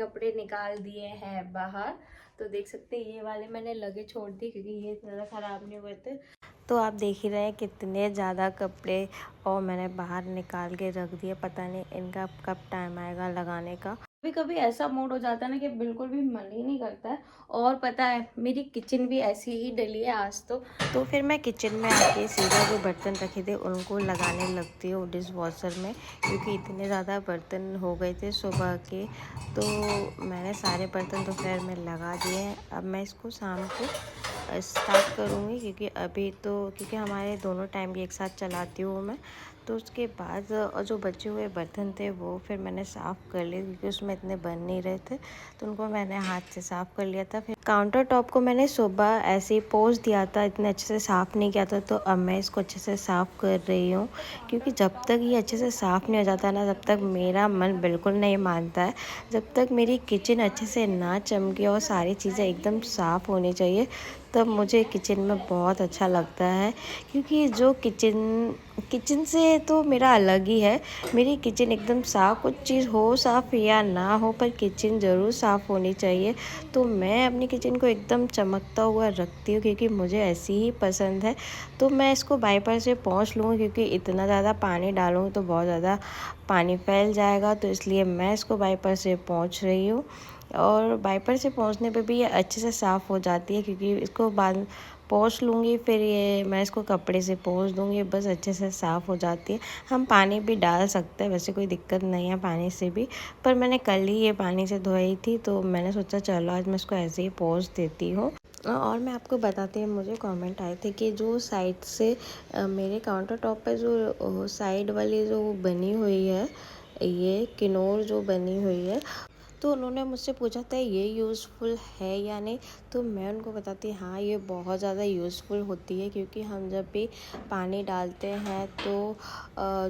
कपड़े निकाल दिए हैं बाहर। तो देख सकते हैं ये वाले मैंने लगे छोड़ दिए क्योंकि ये ज़्यादा ख़राब नहीं हुए थे। तो आप देख ही रहे हैं कितने ज़्यादा कपड़े और मैंने बाहर निकाल के रख दिए। पता नहीं इनका कब टाइम आएगा लगाने का। कभी कभी ऐसा मूड हो जाता है ना कि बिल्कुल भी मन ही नहीं करता है। और पता है मेरी किचन भी ऐसी ही डली है आज तो फिर मैं किचन में आके सीधा जो बर्तन रखे थे उनको लगाने लगती हूँ डिश वॉशर में, क्योंकि इतने ज़्यादा बर्तन हो गए थे सुबह के। तो मैंने सारे बर्तन दोपहर में लगा दिए हैं। अब मैं इसको शाम को स्टार्ट करूँगी क्योंकि हमारे दोनों टाइम भी एक साथ चलाती हूँ मैं। तो उसके बाद जो बचे हुए बर्तन थे वो फिर मैंने साफ़ कर लिए क्योंकि उसमें इतने बन नहीं रहे थे, तो उनको मैंने हाथ से साफ़ कर लिया था। फिर काउंटर टॉप को मैंने सुबह ऐसे ही पोंछ दिया था, इतने अच्छे से साफ़ नहीं किया था। तो अब मैं इसको अच्छे से साफ़ कर रही हूँ क्योंकि जब तक ये अच्छे से साफ़ नहीं हो जाता ना तब तक मेरा मन बिल्कुल नहीं मानता है। जब तक मेरी किचन अच्छे से ना चमके और सारी चीज़ें एकदम साफ़ होनी चाहिए तब मुझे किचन में बहुत अच्छा लगता है। क्योंकि जो किचन से तो मेरा अलग ही है। मेरी किचन एकदम साफ़, कुछ चीज़ हो साफ़ या ना हो पर किचन ज़रूर साफ़ होनी चाहिए। तो मैं अपनी किचन को एकदम चमकता हुआ रखती हूँ क्योंकि मुझे ऐसी ही पसंद है। तो मैं इसको वाइपर से पोंछ लूँगी क्योंकि इतना ज़्यादा पानी डालूँगी तो बहुत ज़्यादा पानी फैल जाएगा, तो इसलिए मैं इसको वाइपर से पोंछ रही हूँ। और वाइपर से पोंछने पे भी ये अच्छे से साफ़ हो जाती है क्योंकि इसको बाद पोंछ लूँगी फिर ये मैं इसको कपड़े से पोंछ दूँगी, बस अच्छे से साफ़ हो जाती है। हम पानी भी डाल सकते हैं, वैसे कोई दिक्कत नहीं है पानी से भी, पर मैंने कल ही ये पानी से धोई थी तो मैंने सोचा चलो आज मैं इसको ऐसे ही पोंछ देती हूँ। और मैं आपको बताती हूँ, मुझे कमेंट आए थे कि जो साइड से मेरे काउंटर टॉप पे जो साइड वाली जो बनी हुई है, ये किनोर जो बनी हुई है, तो उन्होंने मुझसे पूछा था ये यूज़फुल है या नहीं। तो मैं उनको बताती हाँ ये बहुत ज़्यादा यूज़फुल होती है क्योंकि हम जब भी पानी डालते हैं तो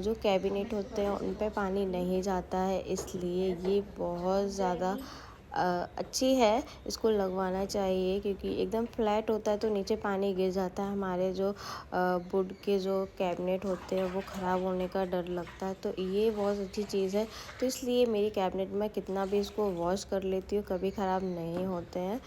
जो कैबिनेट होते हैं उन पे पानी नहीं जाता है, इसलिए ये बहुत ज़्यादा अच्छी है। इसको लगवाना चाहिए क्योंकि एकदम फ्लैट होता है तो नीचे पानी गिर जाता है। हमारे जो वुड के जो कैबिनेट होते हैं वो ख़राब होने का डर लगता है, तो ये बहुत अच्छी चीज़ है। तो इसलिए मेरी कैबिनेट में कितना भी इसको वॉश कर लेती हूँ कभी ख़राब नहीं होते हैं।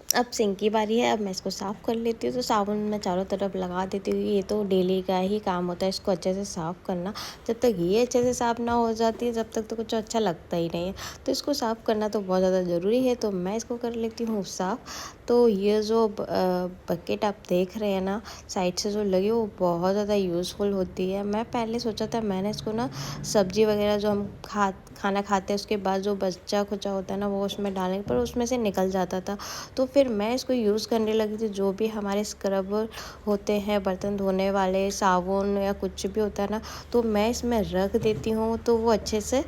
अब सिंक की बारी है, अब मैं इसको साफ़ कर लेती हूँ। तो साबुन मैं चारों तरफ लगा देती हूँ, ये तो डेली का ही काम होता है इसको अच्छे से साफ़ करना। जब तक ये अच्छे से साफ़ ना हो जाती है तब तक तो कुछ अच्छा लगता ही नहीं है। तो इसको साफ़ करना तो बहुत ज़्यादा ज़रूरी है, तो मैं इसको कर लेती हूँ साफ़। तो ये जो बकेट आप देख रहे हैं ना साइड से जो लगी वो बहुत ज़्यादा यूज़फुल होती है। मैं पहले सोचा था मैंने इसको ना सब्ज़ी वगैरह जो हम खाना खाते हैं उसके बाद जो बचा खुचा होता है ना वो उसमें डालेंगे, पर उसमें से निकल जाता था। तो फिर मैं इसको यूज़ करने लगी थी। जो भी हमारे स्क्रबर होते हैं बर्तन धोने वाले, साबुन या कुछ भी होता है ना, तो मैं इसमें रख देती हूँ तो वो अच्छे से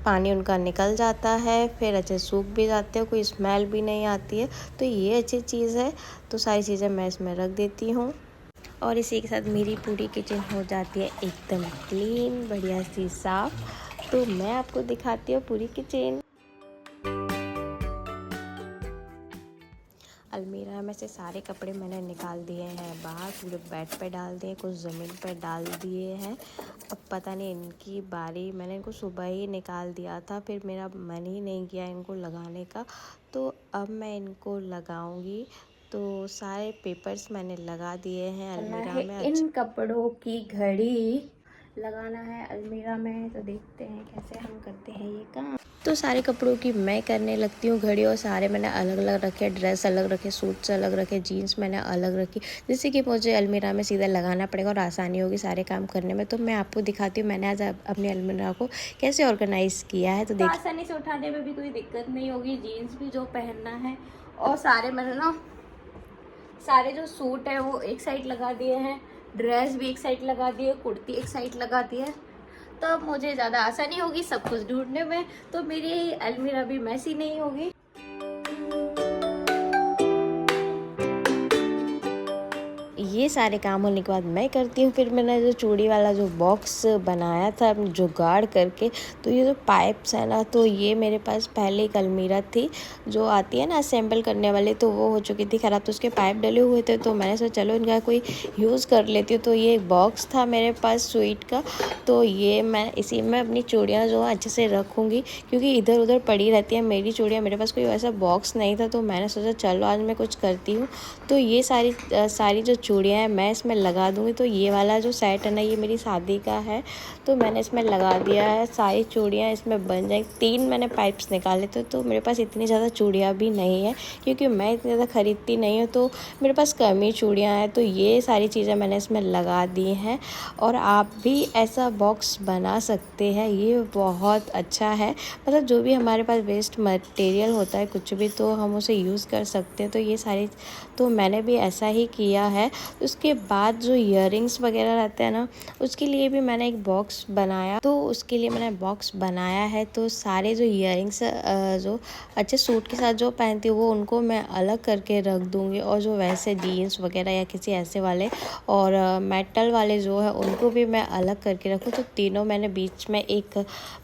पानी उनका निकल जाता है, फिर अच्छे सूख भी जाते हैं, कोई स्मेल भी नहीं आती है। तो ये अच्छी चीज़ है। तो सारी चीज़ें मैं इसमें रख देती हूँ और इसी के साथ मेरी पूरी किचन हो जाती है एकदम क्लीन, बढ़िया सी साफ़। तो मैं आपको दिखाती हूँ पूरी किचन। अलमीरा में से सारे कपड़े मैंने निकाल दिए हैं बाहर, पूरे बेड पे डाल दिए, कुछ ज़मीन पे डाल दिए हैं। अब पता नहीं इनकी बारी, मैंने इनको सुबह ही निकाल दिया था, फिर मेरा मन ही नहीं किया इनको लगाने का, तो अब मैं इनको लगाऊंगी। तो सारे पेपर्स मैंने लगा दिए हैं अलमीरा में। इन कपड़ों की घड़ी लगाना है अलमीरा में, तो देखते हैं कैसे हम करते हैं ये काम। तो सारे कपड़ों की मैं करने लगती हूँ घड़ी, और सारे मैंने अलग अलग रखे, ड्रेस अलग रखे, सूट्स अलग रखे, जीन्स मैंने अलग रखी, जिससे कि मुझे अलमीरा में सीधा लगाना पड़ेगा और आसानी होगी सारे काम करने में। तो मैं आपको दिखाती हूँ मैंने आज अपनी अलमीरा को कैसे ऑर्गेनाइज़ किया है। तो देखिए आसानी से उठाने में भी कोई दिक्कत नहीं होगी, जीन्स भी जो पहनना है, और सारे मैंने ना सारे जो सूट है वो एक साइड लगा दिए हैं, ड्रेस भी एक साइड लगा दिए, कुर्ती एक साइड लगा दी है। तो अब मुझे ज़्यादा आसानी होगी सब कुछ ढूंढने में, तो मेरी अलमीरा भी मैसी नहीं होगी। ये ये सारे काम होने के बाद मैं करती हूँ। फिर मैंने जो चूड़ी वाला जो बॉक्स बनाया था जुगाड़ करके, तो ये जो पाइप्स है ना, तो ये मेरे पास पहले एक अलमीरा थी जो आती है ना असेंबल करने वाली, तो वो हो चुकी थी ख़राब, तो उसके पाइप डले हुए थे। तो मैंने सोचा चलो इनका कोई यूज़ कर लेती हूँ। तो ये एक बॉक्स था मेरे पास स्वीट का, तो ये मैं इसी में अपनी चूड़ियाँ जो अच्छे से रखूँगी, क्योंकि इधर उधर पड़ी रहती है मेरी चूड़ियाँ। मेरे पास कोई वैसा बॉक्स नहीं था, तो मैंने सोचा चलो आज मैं कुछ करती हूँ। तो ये सारी जो चूड़ियाँ हैं मैं इसमें लगा दूँगी। तो ये वाला जो सेट है ना, ये मेरी शादी का है, तो मैंने इसमें लगा दिया है। सारी चूड़ियाँ इसमें बन जाएंगी। 3 मैंने पाइप्स निकाले थे, तो मेरे पास इतनी ज़्यादा चूड़ियाँ भी नहीं है, क्योंकि मैं इतनी ज़्यादा ख़रीदती नहीं हूँ, तो मेरे पास कम ही चूड़ियाँ हैं। तो ये सारी चीज़ें मैंने इसमें लगा दी हैं, और आप भी ऐसा बॉक्स बना सकते हैं। ये बहुत अच्छा है, मतलब जो भी हमारे पास वेस्ट मटेरियल होता है कुछ भी, तो हम उसे यूज़ कर सकते हैं। तो ये सारी, तो मैंने भी ऐसा ही किया है। उसके बाद जो इयररिंग्स वगैरह रहते हैं ना, उसके लिए भी मैंने एक बॉक्स बनाया, तो उसके लिए मैंने बॉक्स बनाया है। तो सारे जो इयररिंग्स जो अच्छे सूट के साथ जो पहनती हूँ, वो उनको मैं अलग करके रख दूँगी, और जो वैसे जीन्स वगैरह या किसी ऐसे वाले और मेटल वाले जो है उनको भी मैं अलग करके रखूँ। तो तीनों मैंने बीच में एक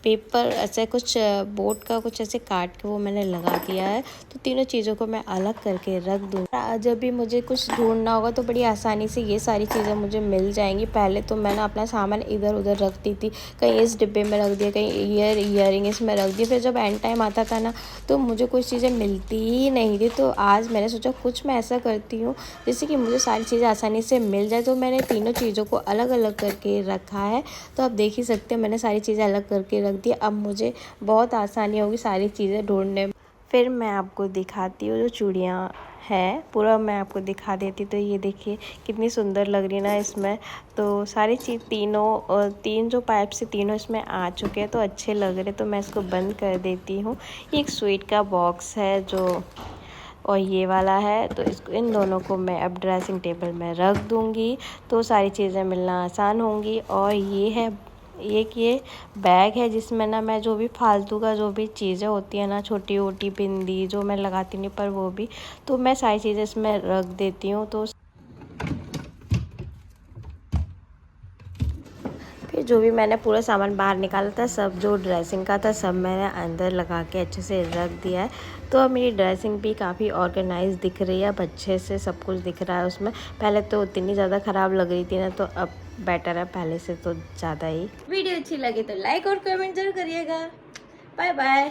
पेपर ऐसे कुछ बोर्ड का कुछ ऐसे काट के वो मैंने लगा दिया है। तो तीनों चीज़ों को मैं अलग करके रख दूँ। जब भी मुझे कुछ ढूंढना होगा तो बड़ी आसानी से ये सारी चीज़ें मुझे मिल जाएंगी। पहले तो मैंने अपना सामान इधर उधर रखती थी, कहीं इस डिब्बे में रख दिया, कहीं इयररिंग इसमें रख दी। फिर जब एंड टाइम आता था ना, तो मुझे कुछ चीज़ें मिलती ही नहीं थी। तो आज मैंने सोचा कुछ मैं ऐसा करती हूँ जिससे कि मुझे सारी चीज़ें आसानी से मिल जाए। तो मैंने तीनों चीज़ों को अलग अलग करके रखा है। तो आप देख ही सकते हैं मैंने सारी चीज़ें अलग करके रख दी। अब मुझे बहुत आसानी होगी सारी चीज़ें ढूंढने में। फिर मैं आपको दिखाती हूँ जो चूड़ियाँ है, पूरा मैं आपको दिखा देती। तो ये देखिए कितनी सुंदर लग रही है ना इसमें। तो सारी चीज़ तीन जो पाइप से तीनों इसमें आ चुके हैं, तो अच्छे लग रहे। तो मैं इसको बंद कर देती हूँ। ये एक स्वीट का बॉक्स है जो, और ये वाला है, तो इसको इन दोनों को मैं अब ड्रेसिंग टेबल में रख दूँगी, तो सारी चीज़ें मिलना आसान होंगी। और ये है ये बैग है, जिसमें ना मैं जो भी फालतू का जो भी चीज़ें होती है ना, छोटी छोटी बिंदी जो मैं लगाती नहीं पर वो भी, तो मैं सारी चीज़ें इसमें रख देती हूँ। तो फिर जो भी मैंने पूरा सामान बाहर निकाला था, सब जो ड्रेसिंग का था सब मैंने अंदर लगा के अच्छे से रख दिया है। तो अब मेरी ड्रेसिंग भी काफ़ी ऑर्गेनाइज दिख रही है, अब अच्छे से सब कुछ दिख रहा है उसमें। पहले तो उतनी ज़्यादा ख़राब लग रही थी ना, तो अब बेटर है पहले से तो ज़्यादा ही। वीडियो अच्छी लगे तो लाइक और कमेंट जरूर करिएगा। Bye bye.